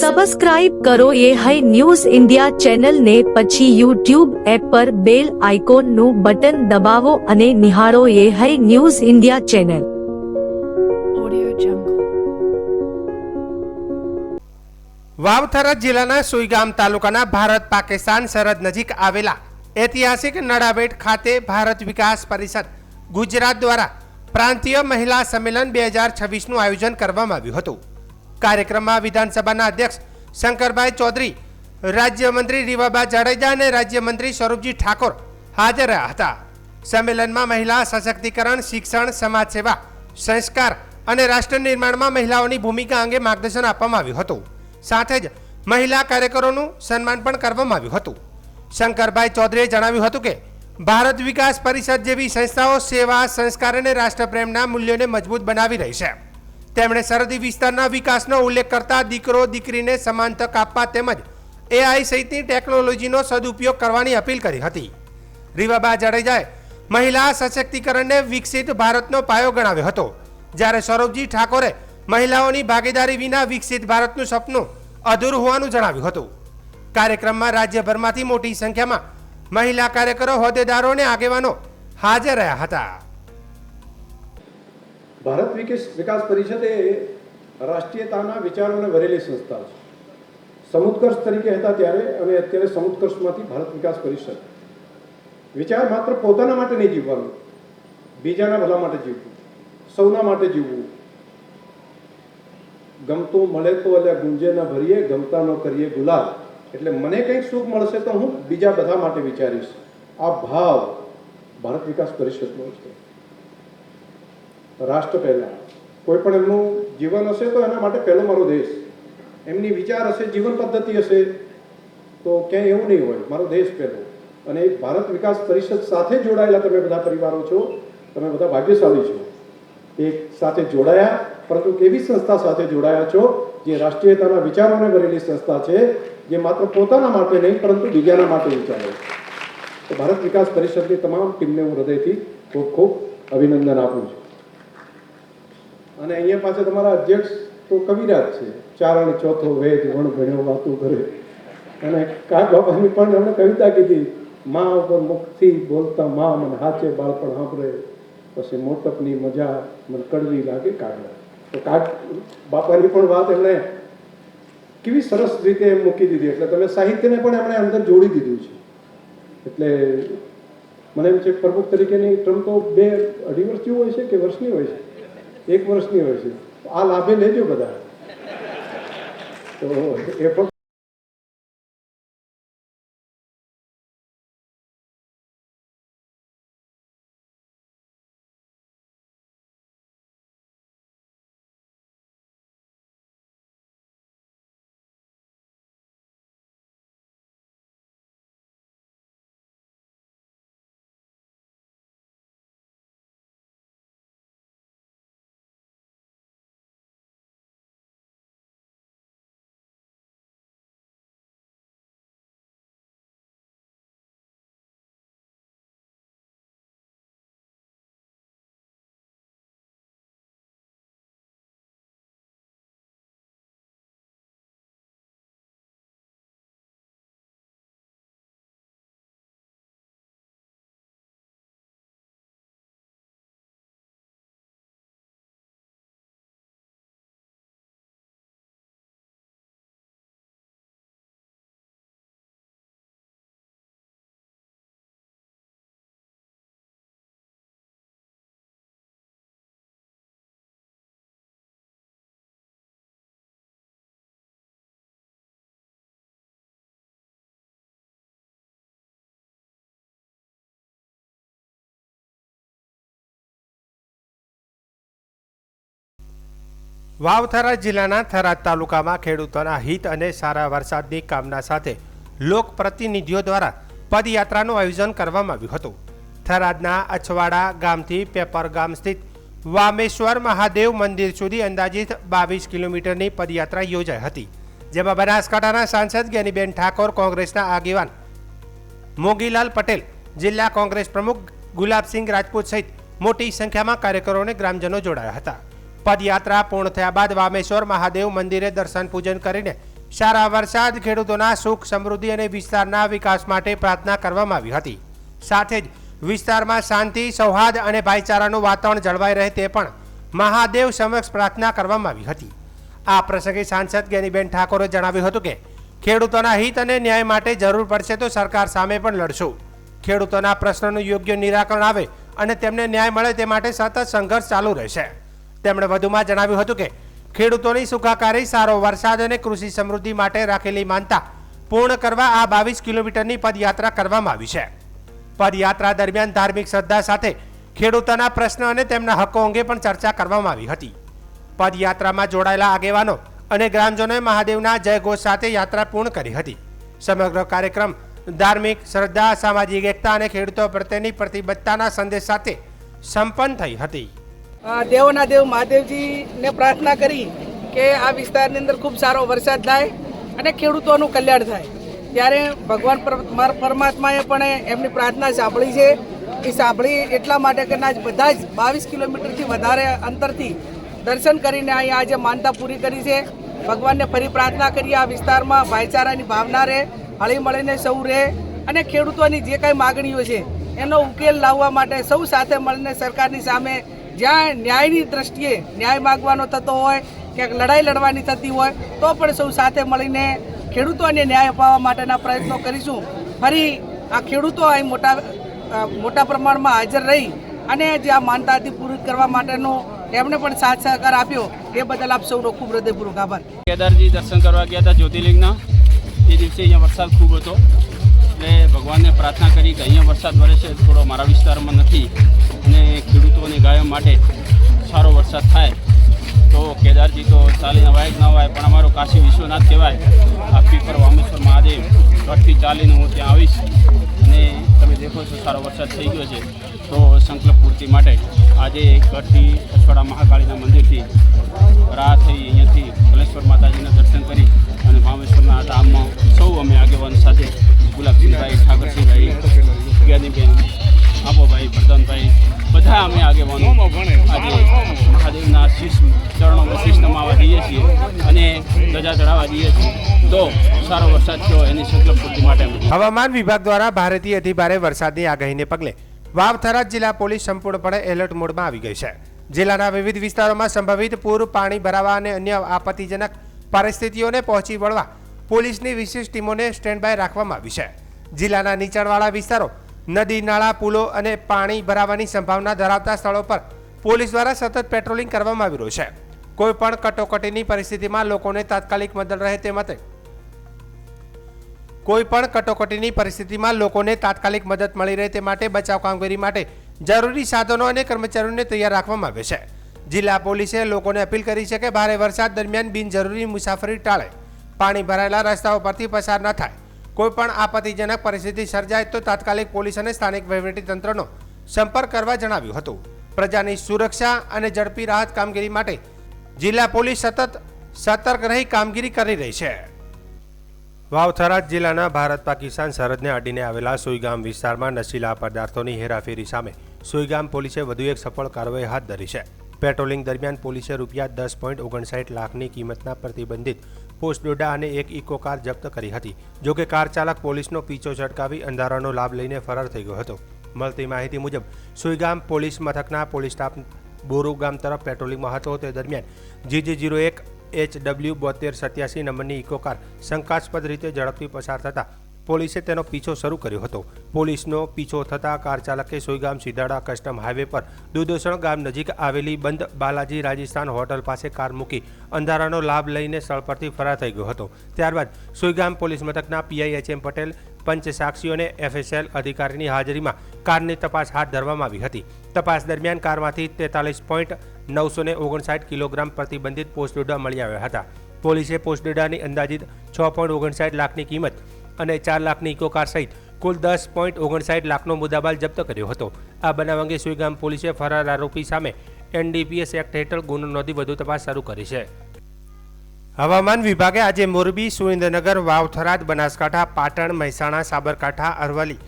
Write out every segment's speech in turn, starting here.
Subscribe કરો એ high news India ચેનલને, પછી યુટ્યુબ એપ પર બેલ આઇકોનનું બટન દબાવો અને નિહાળો એ હાઈ ન્યૂઝ ઇન્ડિયા ચેનલ. વાવથરા જિલ્લાના સુઈગામ તાલુકાના ભારત પાકિસ્તાન સરહદ નજીક આવેલા ઐતિહાસિક નડાબેટ ખાતે ભારત વિકાસ પરિષદ ગુજરાત દ્વારા પ્રાંતીય મહિલા સંમેલન 2026નું આયોજન કરવામાં આવ્યું હતું. કાર્યક્રમમાં વિધાનસભાના અધ્યક્ષ શંકરભાઈ ચૌધરી, રાજ્યમંત્રી રીવાબા જાડેજા અને રાજ્યમંત્રી સ્વરૂપજી ઠાકોર હાજર રહ્યા હતા. સંમેલનમાં મહિલા સશક્તિકરણ, શિક્ષણ, સમાજ સેવા, સંસ્કાર અને રાષ્ટ્ર નિર્માણમાં મહિલાઓની ભૂમિકા અંગે માર્ગદર્શન આપવામાં આવ્યું હતું. સાથે જ મહિલા કાર્યકરોનું સન્માન પણ કરવામાં આવ્યું હતું. શંકરભાઈ ચૌધરીએ જણાવ્યું હતું કે ભારત વિકાસ પરિષદ જેવી સંસ્થાઓ સેવા, સંસ્કાર અને રાષ્ટ્રપ્રેમના મૂલ્યોને મજબૂત બનાવી રહી છે. તેમણે સરહદી વિસ્તારના વિકાસનો ઉલ્લેખ કરતા દીકરો દીકરીને સમાન તક આપવા તેમજ AI સહિતની ટેકનોલોજીનો સદુપયોગ કરવાની અપીલ કરી હતી. રીવાબા જાડેજાએ મહિલા સશક્તિકરણને વિકસિત ભારતનો પાયો ગણાવ્યો હતો, જ્યારે સ્વરૂપજી ઠાકોરે મહિલાઓની ભાગીદારી વિના વિકસિત ભારતનું સપનું અધૂરું હોવાનું જણાવ્યું હતું. કાર્યક્રમમાં રાજ્યભરમાંથી મોટી સંખ્યામાં મહિલા કાર્યકરો, હોદ્દેદારો અને આગેવાનો હાજર રહ્યા હતા. ભારત વિકાસ પરિષદ એ રાષ્ટ્રીયતાના વિચારોને ભરેલી સંસ્થા છે. સમુત્કર્ષ તરીકે હતા ત્યારે અને અત્યારે સમુત્કર્ષમાંથી ભારત વિકાસ પરિષદ. વિચાર માત્ર પોતાના માટે નહીં જીવવાનું, બીજાના ભલા માટે જીવવું, સૌના માટે જીવવું. ગમતું મળે તો એટલે ગુંજે ન ભરીએ, ગમતા ન કરીએ ગુલાલ. એટલે મને કંઈક સુખ મળશે તો હું બીજા બધા માટે વિચારીશ. આ ભાવ ભારત વિકાસ પરિષદનો છે. રાષ્ટ્ર પહેલા, કોઈ પણ એમનું જીવન હશે તો એના માટે પહેલો મારો દેશ. એમની વિચાર હશે, જીવન પદ્ધતિ હશે તો ક્યાંય એવું નહીં હોય, મારો દેશ પહેલો. અને ભારત વિકાસ પરિષદ સાથે જોડાયેલા તમે બધા પરિવારો છો, તમે બધા ભાગ્યશાળી છો. એક સાથે જોડાયા, પરંતુ કેવી સંસ્થા સાથે જોડાયા છો જે રાષ્ટ્રીયતાના વિચારોને ભરેલી સંસ્થા છે, જે માત્ર પોતાના માટે નહીં પરંતુ બીજાના માટે વિચારે. તો ભારત વિકાસ પરિષદની તમામ ટીમને હું હૃદયથી ખૂબ ખૂબ અભિનંદન આપું છું. અને અહીંયા પાછળ તમારા અધ્યક્ષ તો કવિરાજ છે. ચારણ ચોથો વેદ વણ ભણ્યો વાતું કરે. અને કાગ બાપાની પણ એમણે કવિતા કીધી, મા ઉપર મુખથી બોલતા મા મને હાચે બાળપણ સાંભળે, પછી મોટપની મજા મને કડવી લાગે કાગડા. તો કાગ બાપાની પણ વાત એમણે કેવી સરસ રીતે એમ મૂકી દીધી. એટલે તમે સાહિત્યને પણ એમણે અંદર જોડી દીધું છે. એટલે મને એમ છે પ્રમુખ તરીકેની ટર્મ તો 2-2.5 વર્ષની હોય છે કે વર્ષની હોય છે? 1 વર્ષની હોય છે. આ લાભે લેજો બધા. તો એ પણ વાવથરા જિલ્લાના થરાદ તાલુકામાં ખેડૂતોના હિત અને સારા વરસાદની કામના સાથે લોકપ્રતિનિધિઓ દ્વારા પદયાત્રાનું આયોજન કરવામાં આવ્યું હતું. થરાદના અછવાડા ગામથી પેપર ગામ સ્થિત વામેશ્વર મહાદેવ મંદિર સુધી અંદાજિત 22 કિલોમીટરની પદયાત્રા યોજાઈ હતી, જેમાં બનાસકાંઠાના સાંસદ જ્ઞાનીબેન ઠાકોર, કોંગ્રેસના આગેવાન મોગીલાલ પટેલ, જિલ્લા કોંગ્રેસ પ્રમુખ ગુલાબસિંહ રાજપૂત સહિત મોટી સંખ્યામાં કાર્યકરો અને ગ્રામજનો જોડાયા હતા. પદયાત્રા પૂર્ણ થયા બાદ વામેશ્વર મહાદેવ મંદિરે દર્શન પૂજન કરીને સારા વરસાદ, ખેડૂતોના સુખ સમૃદ્ધિ અને વિસ્તારના વિકાસ માટે પ્રાર્થના કરવામાં આવી હતી. સાથે જ વિસ્તારમાં શાંતિ, સૌહાર્દ અને ભાઈચારાનું વાતાવરણ જળવાઈ રહે તે પણ મહાદેવ સમક્ષ પ્રાર્થના કરવામાં આવી હતી. આ પ્રસંગે સાંસદ જ્ઞાનીબેન ઠાકોરે જણાવ્યું હતું કે ખેડૂતોના હિત અને ન્યાય માટે જરૂર પડશે તો સરકાર સામે પણ લડશું. ખેડૂતોના પ્રશ્નોનું યોગ્ય નિરાકરણ આવે અને તેમને ન્યાય મળે તે માટે સતત સંઘર્ષ ચાલુ રહેશે. તેમણે વધુમાં જણાવ્યું હતું કે ખેડૂતોની સુખાકારી, સારો વરસાદ અને કૃષિ સમૃદ્ધિ માટે રાખેલી માનતા પૂર્ણ કરવા આ 22 કિલોમીટરની પદયાત્રા કરવામાં આવી છે. પદયાત્રા દરમિયાન ધાર્મિક શ્રદ્ધા સાથે ખેડૂતોના પ્રશ્ન અને તેમના હક્કો અંગે પણ ચર્ચા કરવામાં આવી હતી. પદયાત્રામાં જોડાયેલા આગેવાનો અને ગ્રામજનોએ મહાદેવના જયઘોષ સાથે યાત્રા પૂર્ણ કરી હતી. સમગ્ર કાર્યક્રમ ધાર્મિક શ્રદ્ધા, સામાજિક એકતા અને ખેડૂતો પ્રત્યેની પ્રતિબદ્ધતાના સંદેશ સાથે સંપન્ન થઈ હતી. દેવોના દેવ મહાદેવજીને પ્રાર્થના કરી કે આ વિસ્તારની અંદર ખૂબ સારો વરસાદ થાય અને ખેડૂતોનું કલ્યાણ થાય. ત્યારે ભગવાન પરમાત્માએ પણ એમની પ્રાર્થના સાંભળી છે. એ સાંભળી એટલા માટે કે બધા જ 22 કિલોમીટરથી વધારે અંતરથી દર્શન કરીને અહીંયા આજે માનતા પૂરી કરી છે. ભગવાનને ફરી પ્રાર્થના કરીએ આ વિસ્તારમાં ભાઈચારાની ભાવના રહે, હળી મળીને સૌ રહે અને ખેડૂતોની જે કાંઈ માગણીઓ છે એનો ઉકેલ લાવવા માટે સૌ સાથે મળીને સરકારની સામે જ્યાં ન્યાયની દ્રષ્ટિએ ન્યાય માગવાનો થતો હોય, ક્યાંક લડાઈ લડવાની થતી હોય તો પણ સૌ સાથે મળીને ખેડૂતોને ન્યાય અપાવવા માટેના પ્રયત્નો કરીશું. ફરી આ ખેડૂતો અહીં મોટા પ્રમાણમાં હાજર રહી અને જે આ માનતા હતી પૂરી કરવા માટેનો એમણે પણ સાથ સહકાર આપ્યો એ બદલ આપ સૌનો ખૂબ હૃદયપૂર્વક આભાર. કેદારજી દર્શન કરવા ગયા હતા જ્યોતિર્લિંગના. એ દિવસે અહીંયા વરસાદ ખૂબ હતો એટલે ભગવાનને પ્રાર્થના કરી કે અહીંયા વરસાદ વરે છે થોડો મારા વિસ્તારમાં નથી અને ખેડૂતોની ગાયો માટે સારો વરસાદ થાય તો કેદારજી તો ચાલીને વાય ના વાય પણ અમારો કાશી વિશ્વનાથ કહેવાય. આ પીપર વામેશ્વર મહાદેવ ઘરથી ચાલીને હું ત્યાં આવીશ અને તમે દેખો છો સારો વરસાદ થઈ ગયો છે તો સંકલ્પ પૂર્તિ માટે આજે ઘરથી અછવાડા મહાકાળીના મંદિરથી રાહ થઈ અહીંયાથી કલેશ્વર માતાજીના દર્શન કરી અને ભાવેશ્વરના ધામમાં સૌ અમે આગેવાનો સાથે ગુલાબસિંહભાઈ, ઠાકરસિંહભાઈ, જ્ઞાનીબેન, આબોભાઈ, પ્રધાનભાઈ બધા અમે આગેવાનો આજે મહાદેવના શીશ ચરણોમાં શીશ નમાવા દઈએ છીએ અને ધજા ચડાવવા દઈએ છીએ તો સારો વરસાદ થયો એની સંકલ્પ પૂર્તિ માટે. હવામાન વિભાગ દ્વારા ભારેથી અતિભારે વરસાદની આગાહીને પગલે વાવ-થરાદ જિલ્લા પોલીસ સંપૂર્ણપણે એલર્ટ મોડમાં આવી ગઈ છે. જિલ્લાના વિવિધ વિસ્તારોમાં સંભવિત પૂર, પાણી ભરાવા અને અન્ય આપત્તિજનક પરિસ્થિતિઓને પહોંચી વળવા પોલીસની વિશેષ ટીમોને સ્ટેન્ડ બાય રાખવામાં આવી છે. જિલ્લાના નીચાણવાળા વિસ્તારો, નદી, નાળા, પુલો અને પાણી ભરાવાની સંભાવના ધરાવતા સ્થળો પર પોલીસ દ્વારા સતત પેટ્રોલિંગ કરવામાં આવી રહ્યું છે. કોઈ પણ કટોકટીની પરિસ્થિતિમાં લોકોને તાત્કાલિક મદદ રહે તે માટે મદદ મળી રહે તે માટે બચાવ કામગીરી માટે જરૂરી સાધનો અને કર્મચારીઓને તૈયાર રાખવામાં આવે છે. જિલ્લા પોલીસે લોકોને અપીલ કરી છે કે ભારે વરસાદ દરમિયાન બિનજરૂરી મુસાફરી ટાળે, પાણી ભરાયેલા રસ્તાઓ પરથી પસાર ન થાય. કોઈપણ આપત્તિજનક પરિસ્થિતિ સર્જાય તો તાત્કાલિક પોલીસ અને સ્થાનિક વહીવટીતંત્રનો સંપર્ક કરવા જણાવ્યું હતું. પ્રજાની સુરક્ષા અને ઝડપી રાહત કામગીરી માટે જિલ્લા પોલીસ સતત સતર્ક રહી કામગીરી કરી રહી છે. વાવ-થરાદ જિલ્લાના ભારત-પાકિસ્તાન સરહદને અડીને આવેલા સુઈગામ વિસ્તારમાં નશીલા પદાર્થોની હેરાફેરી સામે સુઈગામ પોલીસે વધુ એક સફળ કાર્યવાહી હાથ ધરી છે. પેટ્રોલિંગ દરમિયાન પોલીસે રૂપિયા 10.59 લાખની કિંમતના પ્રતિબંધિત પોસ્ટ ડોડા અને એક ઇકો કાર જપ્ત કરી હતી. જોકે કાર ચાલક પોલીસનો પીછો ઝડકાવી અંધારાનો લાભ લઈને ફરાર થઈ ગયો હતો. મળતી માહિતી મુજબ સુઈગામ પોલીસ મથકના પોલીસ સ્ટાફ બોરુ ગામ તરફ પેટ્રોલિંગમાં હતો તે દરમિયાન GG01 HW 7287 નંબરની ઇકો કાર શંકાસ્પદ રીતે ઝડપથી પસાર થતાં પોલીસે તેનો પીછો શરૂ કર્યો હતો. પોલીસનો પીછો થતાં કાર ચાલકે સુઈગામ સીધાડા કસ્ટમ હાઈવે પર દુધોસણ ગામ નજીક આવેલી બંધ બાલાજી રાજસ્થાન હોટલ પાસે કાર મૂકી અંધારાનો લાભ લઈને સ્થળ પરથી ફરાર થઈ ગયો હતો. ત્યારબાદ સુઈગામ પોલીસ મથકના PI HM પટેલ, પંચ સાક્ષીઓને FSL અધિકારીની હાજરીમાં કારની તપાસ હાથ ધરવામાં આવી હતી. તપાસ દરમિયાન કારમાંથી 43.959 કિલોગ્રામ પ્રતિબંધિત પોસ્ટ ડોડા મળી આવ્યા હતા. પોલીસે પોસ્ટ ડોડાની અંદાજિત 6.59 લાખની કિંમત અને 4 લાખની ઇકો કાર સહિત કુલ 10.59 લાખનો મુદ્દામાલ જપ્ત કર્યો હતો. આ બનાવ અંગે સુઈગામ પોલીસે ફરાર આરોપી સામે NDPS એક્ટ હેઠળ ગુનો નોંધી વધુ તપાસ શરૂ કરી છે. હવામાન વિભાગે આજે મોરબી, સુરેન્દ્રનગર, વાવ-થરાદ, બનાસકાંઠા, પાટણ, મહેસાણા, સાબરકાંઠા, અરવલ્લી,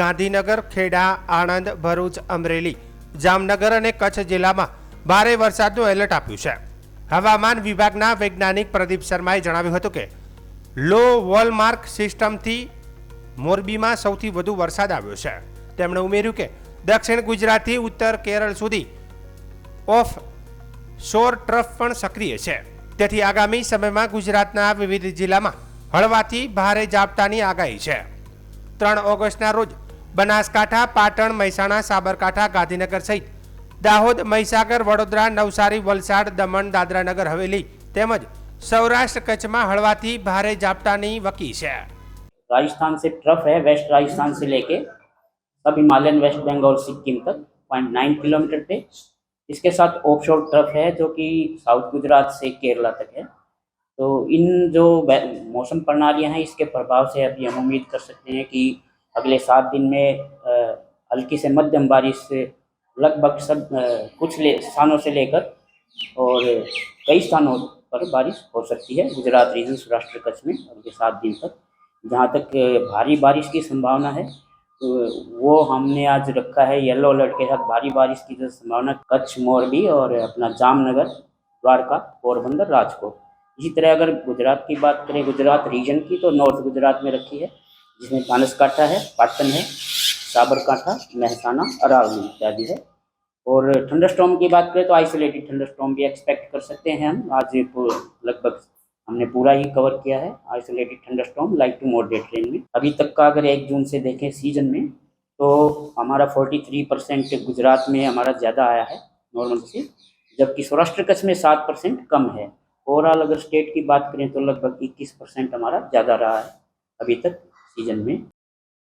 ગાંધીનગર, ખેડા, આણંદ, ભરૂચ, અમરેલી, જામનગર અને કચ્છ જિલ્લામાં ભારે વરસાદનું એલર્ટ આપ્યું છે. હવામાન વિભાગના વૈજ્ઞાનિક પ્રદીપ શર્માએ જણાવ્યું હતું કે લો વોલમાર્ક સિસ્ટમથી મોરબીમાં સૌથી વધુ વરસાદ આવ્યો છે. તેમણે ઉમેર્યું કે દક્ષિણ ગુજરાતથી ઉત્તર કેરળ સુધી ઓફ શોર ટ્રફ પણ સક્રિય છે. તેથી આગામી સમયમાં ગુજરાતના વિવિધ જિલ્લામાં હળવાથી ભારે ઝાપટાની આગાહી છે. 3 ઓગસ્ટના રોજ બનાસકાંઠા, પાટણ, મહેસાણા, સાબરકાંઠા, ગાંધીનગર સહિત દાહોદ, મહીસાગર, વડોદરા, નવસારી, વલસાડ, દમણ, દાદરા નગર હવેલી તેમજ સૌરાષ્ટ્ર કચ્છમાં હળવાથી ભારે ઝાપટાની વકી છે. राजस्थान से ट्रफ है, वेस्ट राजस्थान से लेके सब हिमालयन, वेस्ट बंगाल, सिक्किम तक 0.9 किलोमीटर पे। इसके साथ ऑफशोर ट्रफ है जो कि साउथ गुजरात से केरला तक है। तो इन जो मौसम प्रणालियां हैं इसके प्रभाव से अभी हम उम्मीद कर सकते हैं कि अगले 7 दिन में हल्की से मध्यम बारिश से लगभग सब कुछ स्थानों से लेकर और कई स्थानों पर बारिश हो सकती है गुजरात रीजन, सौराष्ट्र कच्छ में अगले 7 दिन तक। जहाँ तक भारी बारिश की संभावना है तो वो हमने आज रखा है येलो अलर्ट के साथ भारी बारिश की जो संभावना कच्छ, मोरबी और अपना जामनगर, द्वारका, पोरबंदर, राजकोट। इसी तरह अगर गुजरात की बात करें, गुजरात रीजन की, तो नॉर्थ गुजरात में रखी है जिसमें बनासकांठा है, पाटन है, साबरकांठा, मेहसाना, अरावली इत्यादि है। और थंडरस्टॉर्म की बात करें तो आइसोलेटेड थंडरस्टॉर्म भी एक्सपेक्ट कर सकते हैं हम। आज लगभग हमने पूरा ही कवर किया है isolated thunderstorm light to moderate range में। अभी तक का अगर 1 जून से देखें सीजन में तो हमारा 43% गुजरात में हमारा ज़्यादा आया है नॉर्मल से, जबकि सौराष्ट्र कच्छ में 7% कम है। ओवरऑल अगर स्टेट की बात करें तो लगभग 21% हमारा ज़्यादा रहा है अभी तक सीजन में।